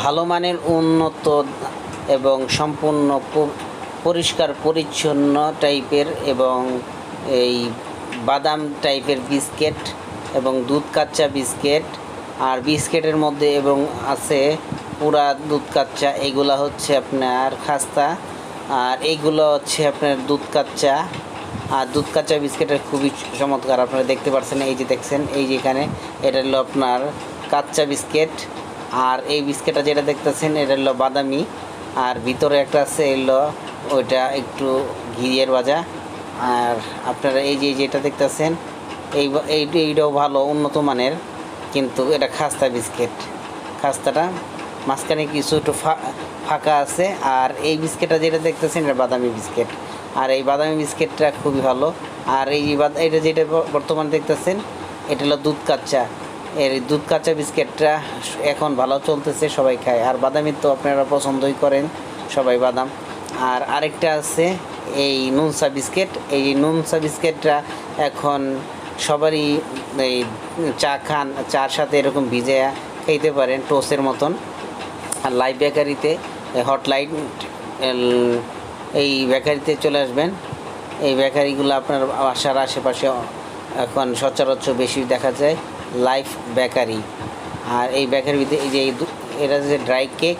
ভালো মানের উন্নত এবং সম্পূর্ণ পরিষ্কার পরিচ্ছন্ন টাইপের এবং এই বাদাম টাইপের বিস্কিট এবং দুধ কাচ্চা বিস্কিট আর বিস্কিটের মধ্যে এবং আছে পুরা দুধ কাচ্চা, এগুলা হচ্ছে আপনার খাস্তা আর এইগুলো হচ্ছে আপনার দুধ কাচ্চা। আর দুধ কাচ্চা বিস্কিটের খুবই চমৎকার, আপনারা দেখতে পাচ্ছেন, এই যে দেখছেন, এই যে এখানে এটা হলো আপনার কাচ্চা বিস্কিট। আর এই বিস্কিটটা যেটা দেখতেছেন এটা হলো বাদামি, আর ভিতরে একটা আছে এলো ওইটা একটু ঘিয়ের ভাজা। আর আপনারা এই যে যেটা দেখতেছেন এইটাও ভালো উন্নত মানের, কিন্তু এটা খাস্তা বিস্কিট। খাস্তাটা মাঝখানে কিছু একটু ফাঁকা আছে। আর এই বিস্কিটটা যেটা দেখতেছেন এটা বাদামি বিস্কিট, আর এই বাদামি বিস্কিটটা খুবই ভালো। আর এটা যেটা বর্তমানে দেখতেছেন এটা হলো দুধ কাচ্চা। এর দুধ কাচ্চা বিস্কিটটা এখন ভালো চলতেছে, সবাই খায়। আর বাদামি তো আপনারা পছন্দই করেন সবাই বাদাম। আর আরেকটা আছে এই নুনসা বিস্কিট। এই নুনসা বিস্কিটটা এখন সবারই এই চার সাথে এরকম ভিজে খেতে পারেন টোস্টের মতন। আর লাইভ বেকারিতে হটলাইট এই বেকারিতে চলে আসবেন। এই বেকারিগুলো আপনার বাসার আশেপাশে এখন সচরাচর বেশি দেখা যায়, লাইভ বেকারি। আর এই বেকারিতে এই যে এটা যে ড্রাই কেক,